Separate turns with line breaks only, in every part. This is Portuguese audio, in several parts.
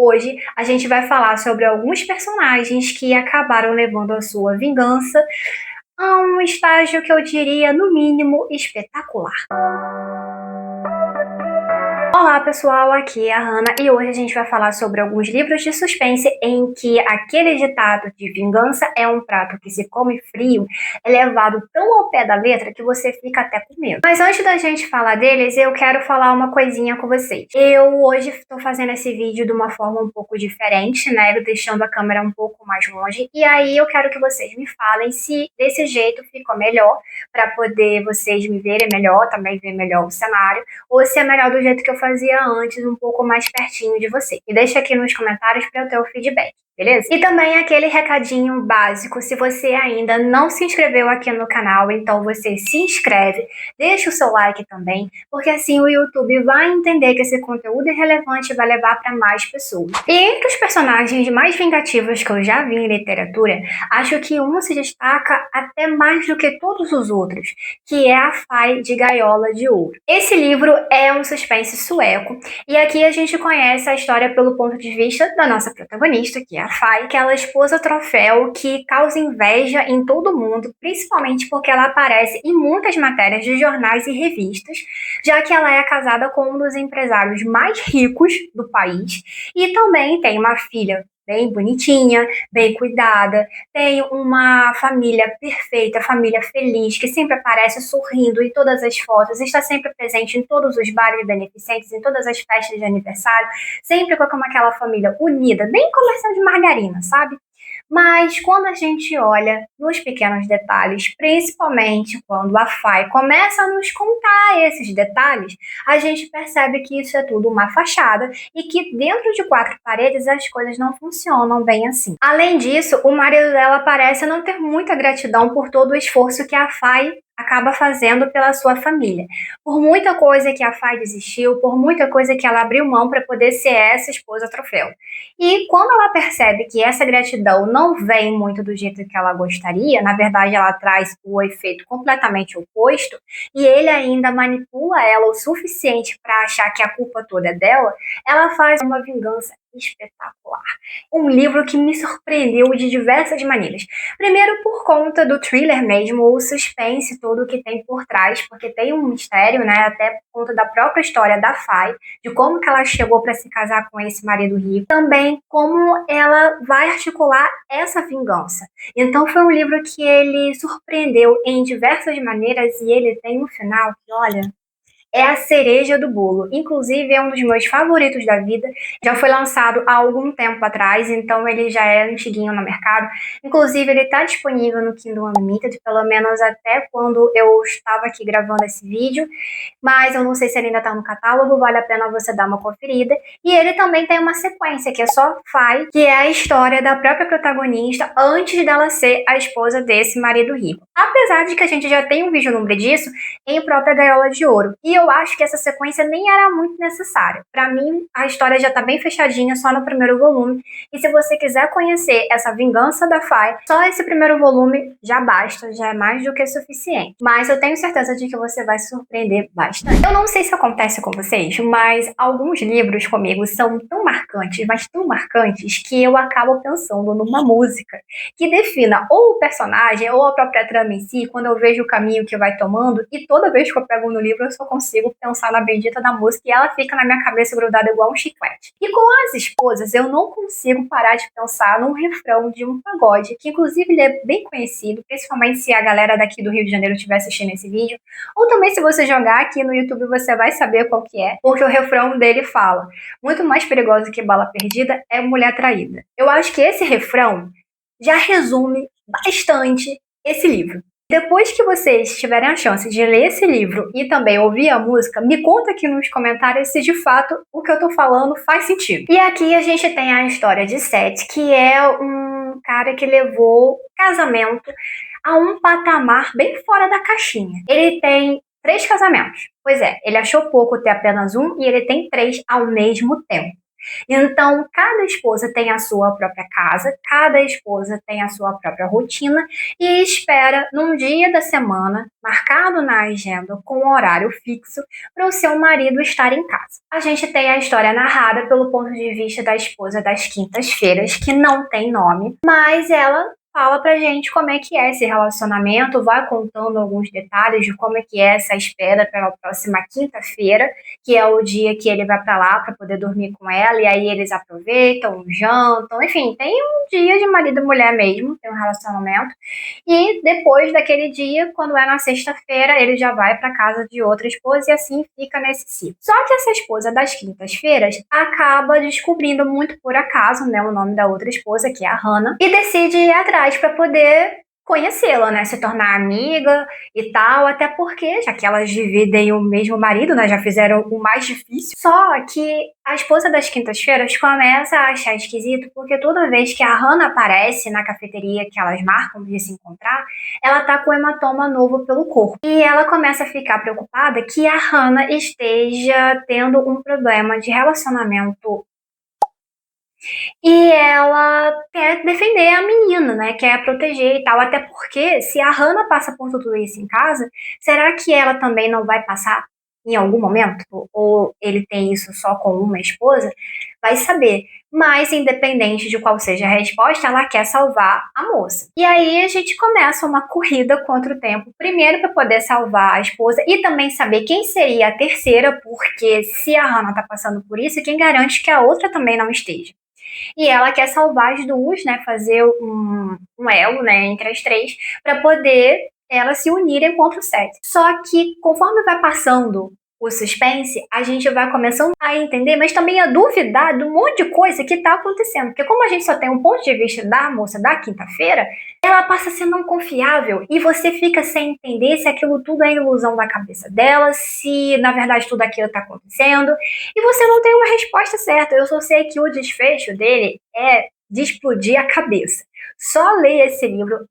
hoje a gente vai falar sobre alguns personagens que acabaram levando a sua vingança a um estágio que eu diria, no mínimo, espetacular. Olá pessoal, aqui é a Hannah e hoje a gente vai falar sobre alguns livros de suspense em que aquele ditado de vingança é um prato que se come frio é levado tão ao pé da letra que você fica até com medo. Mas antes da gente falar deles, eu quero falar uma coisinha com vocês. Eu hoje estou fazendo esse vídeo de uma forma um pouco diferente, né, deixando a câmera um pouco mais longe, e aí eu quero que vocês me falem se desse jeito ficou melhor, para poder vocês me verem melhor, também ver melhor o cenário, ou se é melhor do jeito que eu fazia antes, um pouco mais pertinho de você. Me deixa aqui nos comentários para eu ter o feedback, beleza? E também aquele recadinho básico, se você ainda não se inscreveu aqui no canal, então você se inscreve, deixa o seu like também, porque assim o YouTube vai entender que esse conteúdo é relevante e vai levar para mais pessoas. E entre os personagens mais vingativos que eu já vi em literatura, acho que um se destaca até mais do que todos os outros, que é a Fay de Gaiola de Ouro. Esse livro é um suspense sueco, e aqui a gente conhece a história pelo ponto de vista da nossa protagonista, que é a Fay, que ela é a esposa troféu que causa inveja em todo mundo, principalmente porque ela aparece em muitas matérias de jornais e revistas, já que ela é casada com um dos empresários mais ricos do país, e também tem uma filha bem bonitinha, bem cuidada, tem uma família perfeita, família feliz, que sempre aparece sorrindo em todas as fotos, está sempre presente em todos os bares beneficentes, em todas as festas de aniversário, sempre com aquela família unida, bem comercial de margarina, sabe? Mas quando a gente olha nos pequenos detalhes, principalmente quando a Fay começa a nos contar esses detalhes, a gente percebe que isso é tudo uma fachada e que dentro de quatro paredes as coisas não funcionam bem assim. Além disso, o marido dela parece não ter muita gratidão por todo o esforço que a Fay acaba fazendo pela sua família. Por muita coisa que a Fay desistiu, por muita coisa que ela abriu mão para poder ser essa esposa troféu. E quando ela percebe que essa gratidão não vem muito do jeito que ela gostaria, na verdade ela traz o efeito completamente oposto, e ele ainda manipula ela o suficiente para achar que a culpa toda é dela, ela faz uma vingança espetacular. Um livro que me surpreendeu de diversas maneiras. Primeiro por conta do thriller mesmo, o suspense todo que tem por trás, porque tem um mistério, né, até por conta da própria história da Fay, de como que ela chegou para se casar com esse marido rico, também como ela vai articular essa vingança. Então foi um livro que ele surpreendeu em diversas maneiras e ele tem um final que, olha, é a cereja do bolo. Inclusive, é um dos meus favoritos da vida. Já foi lançado há algum tempo atrás, então ele já é antiguinho no mercado. Inclusive, ele está disponível no Kindle Unlimited, pelo menos até quando eu estava aqui gravando esse vídeo. Mas eu não sei se ele ainda está no catálogo, vale a pena você dar uma conferida. E ele também tem uma sequência, que é só Fay, que é a história da própria protagonista antes dela ser a esposa desse marido rico. Apesar de que a gente já tem um vislumbre disso em própria Gaiola de Ouro. E eu acho que essa sequência nem era muito necessária. Para mim, a história já tá bem fechadinha só no primeiro volume. E se você quiser conhecer essa vingança da Fay, só esse primeiro volume já basta, já é mais do que suficiente. Mas eu tenho certeza de que você vai se surpreender bastante. Eu não sei se acontece com vocês, mas alguns livros comigo são tão marcantes, mas tão marcantes, que eu acabo pensando numa música que defina ou o personagem ou a própria trama em si, quando eu vejo o caminho que vai tomando, e toda vez que eu pego no livro eu só consigo pensar na bendita da música e ela fica na minha cabeça grudada igual um chiclete. E com As Esposas eu não consigo parar de pensar num refrão de um pagode, que inclusive ele é bem conhecido, principalmente se a galera daqui do Rio de Janeiro estiver assistindo esse vídeo, ou também se você jogar aqui no YouTube você vai saber qual que é, porque o refrão dele fala: muito mais perigosa que bala perdida é mulher traída. Eu acho que esse refrão já resume bastante esse livro. Depois que vocês tiverem a chance de ler esse livro e também ouvir a música, me conta aqui nos comentários se de fato o que eu tô falando faz sentido. E aqui a gente tem a história de Seth, que é um cara que levou casamento a um patamar bem fora da caixinha. Ele tem 3 casamentos. Pois é, ele achou pouco ter apenas um e ele tem 3 ao mesmo tempo. Então, cada esposa tem a sua própria casa, cada esposa tem a sua própria rotina e espera num dia da semana, marcado na agenda com um horário fixo, para o seu marido estar em casa. A gente tem a história narrada pelo ponto de vista da esposa das quintas-feiras, que não tem nome, mas ela fala pra gente como é que é esse relacionamento, vai contando alguns detalhes de como é que é essa espera pela próxima quinta-feira, que é o dia que ele vai pra lá para poder dormir com ela, e aí eles aproveitam, jantam, enfim, tem um dia de marido e mulher mesmo, tem um relacionamento. E depois daquele dia, quando é na sexta-feira, ele já vai para casa de outra esposa e assim fica nesse ciclo. Só que essa esposa das quintas-feiras acaba descobrindo muito por acaso, né, o nome da outra esposa, que é a Hannah, e decide ir atrás para poder conhecê-la, né, se tornar amiga e tal, até porque, já que elas dividem o mesmo marido, né, já fizeram o mais difícil. Só que a esposa das quintas-feiras começa a achar esquisito, porque toda vez que a Hannah aparece na cafeteria que elas marcam de se encontrar, ela tá com um hematoma novo pelo corpo. E ela começa a ficar preocupada que a Hannah esteja tendo um problema de relacionamento e ela quer defender a menina, né? Quer proteger e tal. Até porque, se a Hannah passa por tudo isso em casa, será que ela também não vai passar em algum momento? Ou ele tem isso só com uma esposa? Vai saber. Mas, independente de qual seja a resposta, ela quer salvar a moça. E aí a gente começa uma corrida contra o tempo. Primeiro, para poder salvar a esposa e também saber quem seria a terceira, porque se a Hannah tá passando por isso, quem garante que a outra também não esteja? E ela quer salvar as duas, né? Fazer um elo, né, entre as três, para poder elas se unirem contra o Seth. Só que conforme vai passando o suspense, a gente vai começando a entender, mas também a duvidar de um monte de coisa que tá acontecendo. Porque como a gente só tem um ponto de vista da moça da quinta-feira, ela passa a ser não confiável e você fica sem entender se aquilo tudo é ilusão da cabeça dela, se na verdade tudo aquilo tá acontecendo, e você não tem uma resposta certa. Eu só sei que o desfecho dele é de explodir a cabeça. Só leia esse livro.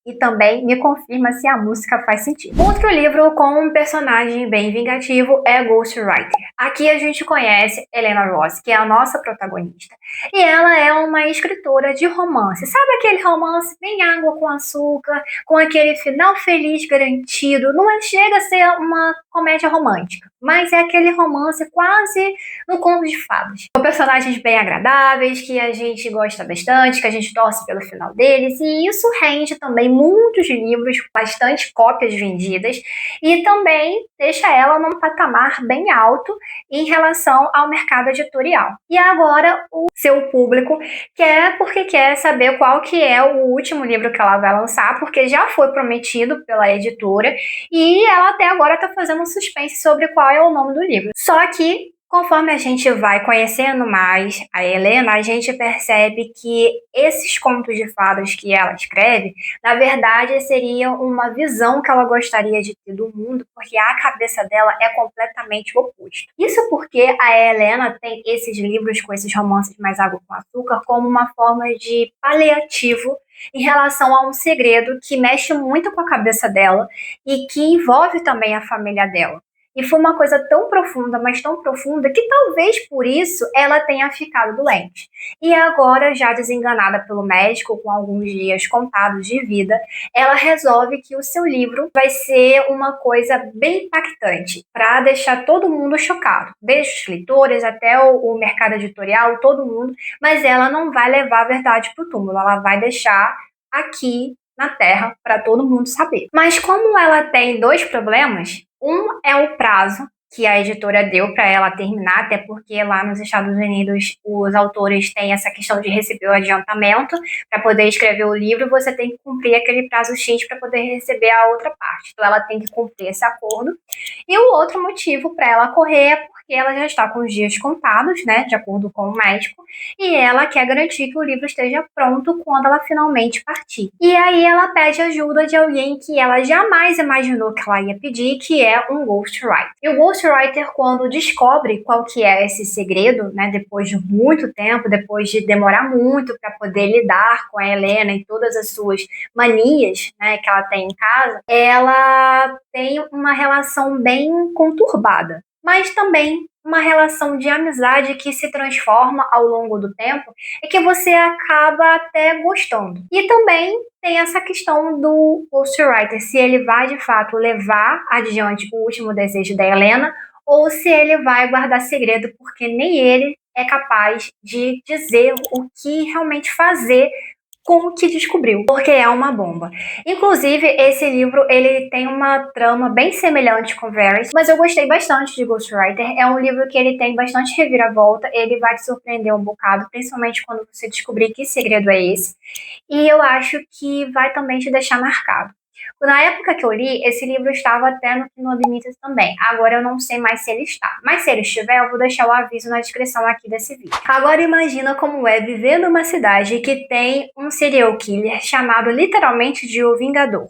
E também me confirma se a música faz sentido. Outro livro com um personagem bem vingativo é Ghostwriter. Aqui a gente conhece Helena Ross, que é a nossa protagonista. E ela é uma escritora de romance. Sabe aquele romance bem água com açúcar, com aquele final feliz garantido? Não chega a ser uma comédia romântica, mas é aquele romance quase no conto de fadas. Com personagens bem agradáveis, que a gente gosta bastante, que a gente torce pelo final deles, e isso rende também muitos livros, bastante cópias vendidas, e também deixa ela num patamar bem alto em relação ao mercado editorial. E agora o seu público quer porque quer saber qual que é o último livro que ela vai lançar, porque já foi prometido pela editora, e ela até agora está fazendo um suspense sobre qual é o nome do livro. Só que conforme a gente vai conhecendo mais a Helena, a gente percebe que esses contos de fadas que ela escreve, na verdade, seria uma visão que ela gostaria de ter do mundo, porque a cabeça dela é completamente o oposto. Isso porque a Helena tem esses livros com esses romances mais água com açúcar como uma forma de paliativo em relação a um segredo que mexe muito com a cabeça dela e que envolve também a família dela. E foi uma coisa tão profunda, mas tão profunda, que talvez por isso ela tenha ficado doente. E agora, já desenganada pelo médico, com alguns dias contados de vida, ela resolve que o seu livro vai ser uma coisa bem impactante, para deixar todo mundo chocado, desde os leitores até o mercado editorial, todo mundo, mas ela não vai levar a verdade para o túmulo, ela vai deixar aqui na Terra para todo mundo saber. Mas como ela tem dois problemas, um é o prazo que a editora deu para ela terminar, até porque lá nos Estados Unidos os autores têm essa questão de receber o adiantamento para poder escrever o livro, você tem que cumprir aquele prazo X para poder receber a outra parte. Então ela tem que cumprir esse acordo. E o outro motivo para ela correr é porque ela já está com os dias contados, né, de acordo com o médico, e ela quer garantir que o livro esteja pronto quando ela finalmente partir. E aí ela pede ajuda de alguém que ela jamais imaginou que ela ia pedir, que é um ghostwriter. E o ghostwriter, quando descobre qual que é esse segredo, né, depois de muito tempo, depois de demorar muito para poder lidar com a Helena e todas as suas manias, né, que ela tem em casa, ela tem uma relação bem conturbada, mas também uma relação de amizade que se transforma ao longo do tempo e que você acaba até gostando. E também tem essa questão do ghostwriter, se ele vai de fato levar adiante o último desejo da Helena ou se ele vai guardar segredo, porque nem ele é capaz de dizer o que realmente fazer com o que descobriu, porque é uma bomba. Inclusive, esse livro ele tem uma trama bem semelhante com Varys, mas eu gostei bastante de Ghostwriter. É um livro que ele tem bastante reviravolta, ele vai te surpreender um bocado, principalmente quando você descobrir que segredo é esse. E eu acho que vai também te deixar marcado. Na época que eu li, esse livro estava até no Kindle Unlimited também. Agora eu não sei mais se ele está. Mas se ele estiver, eu vou deixar o aviso na descrição aqui desse vídeo. Agora imagina como é viver numa cidade que tem um serial killer chamado literalmente de O Vingador.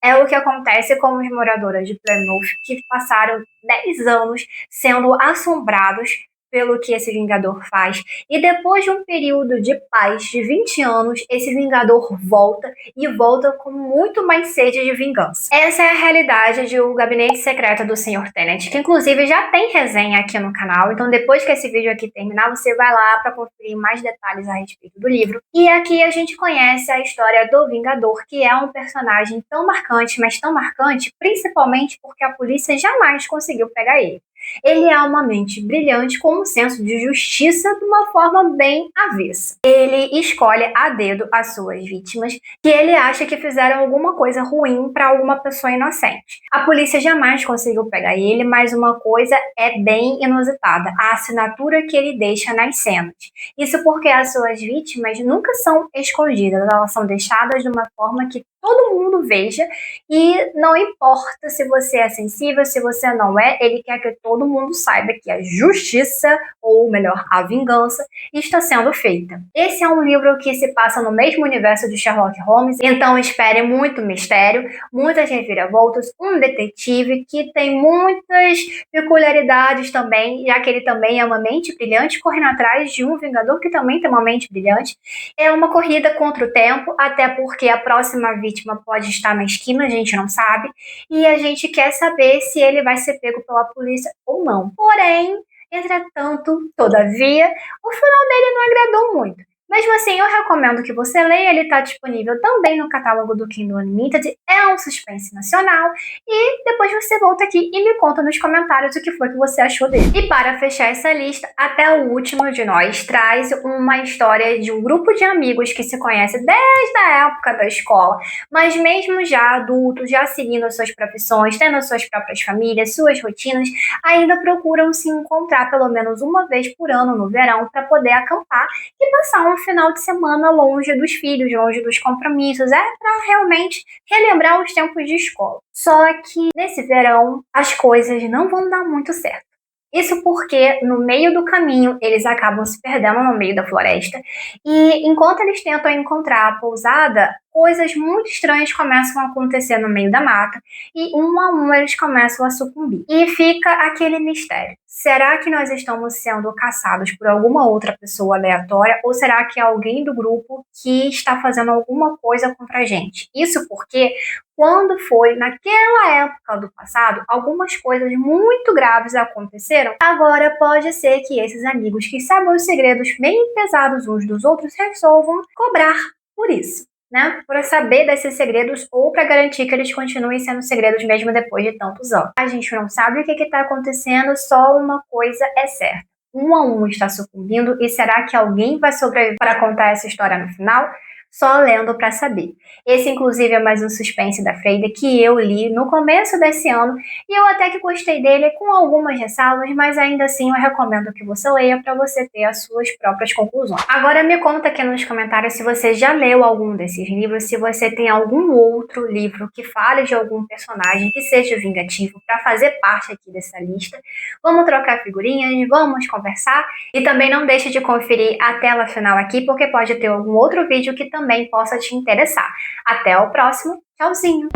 É o que acontece com os moradores de Plymouth que passaram 10 anos sendo assombrados pelo que esse Vingador faz. E depois de um período de paz de 20 anos, esse Vingador volta e volta com muito mais sede de vingança. Essa é a realidade de O Gabinete Secreto do Sr. Tenet, que inclusive já tem resenha aqui no canal, então depois que esse vídeo aqui terminar, você vai lá para conferir mais detalhes a respeito do livro. E aqui a gente conhece a história do Vingador, que é um personagem tão marcante, mas tão marcante, principalmente porque a polícia jamais conseguiu pegar ele. Ele é uma mente brilhante com um senso de justiça de uma forma bem avessa. Ele escolhe a dedo as suas vítimas que ele acha que fizeram alguma coisa ruim para alguma pessoa inocente. A polícia jamais conseguiu pegar ele, mas uma coisa é bem inusitada: a assinatura que ele deixa nas cenas. Isso porque as suas vítimas nunca são escondidas, elas são deixadas de uma forma que todo mundo veja, e não importa se você é sensível, se você não é, ele quer que todo mundo saiba que a justiça, ou melhor, a vingança, está sendo feita. Esse é um livro que se passa no mesmo universo de Sherlock Holmes, então espere muito mistério, muitas reviravoltas, um detetive que tem muitas peculiaridades também, já que ele também é uma mente brilhante, correndo atrás de um Vingador que também tem uma mente brilhante. É uma corrida contra o tempo, até porque a próxima vítima pode estar na esquina, a gente não sabe, e a gente quer saber se ele vai ser pego pela polícia ou não. Porém, entretanto, todavia, o final dele não agradou muito. Mesmo assim, eu recomendo que você leia, ele está disponível também no catálogo do Kindle Unlimited, é um suspense nacional, e depois você volta aqui e me conta nos comentários o que foi que você achou dele. E para fechar essa lista, até o último de nós traz uma história de um grupo de amigos que se conhece desde a época da escola, mas mesmo já adultos, já seguindo as suas profissões, tendo as suas próprias famílias, suas rotinas, ainda procuram se encontrar pelo menos uma vez por ano no verão para poder acampar e passar um final de semana longe dos filhos, longe dos compromissos, para realmente relembrar os tempos de escola. Só que nesse verão as coisas não vão dar muito certo. Isso porque no meio do caminho eles acabam se perdendo no meio da floresta e enquanto eles tentam encontrar a pousada, coisas muito estranhas começam a acontecer no meio da mata e um a um eles começam a sucumbir. E fica aquele mistério. Será que nós estamos sendo caçados por alguma outra pessoa aleatória ou será que é alguém do grupo que está fazendo alguma coisa contra a gente? Isso porque quando foi naquela época do passado, algumas coisas muito graves aconteceram. Agora pode ser que esses amigos que sabem os segredos bem pesados uns dos outros resolvam cobrar por isso, né? Para saber desses segredos ou para garantir que eles continuem sendo segredos mesmo depois de tantos anos. A gente não sabe o que está acontecendo, só uma coisa é certa: um a um está sucumbindo, e será que alguém vai sobreviver para contar essa história no final? Só lendo para saber. Esse, inclusive, é mais um suspense da Freida que eu li no começo desse ano e eu até que gostei dele com algumas ressalvas, mas ainda assim eu recomendo que você leia para você ter as suas próprias conclusões. Agora me conta aqui nos comentários se você já leu algum desses livros, se você tem algum outro livro que fale de algum personagem que seja vingativo para fazer parte aqui dessa lista. Vamos trocar figurinhas, vamos conversar e também não deixe de conferir a tela final aqui porque pode ter algum outro vídeo que também possa te interessar. Até o próximo, tchauzinho!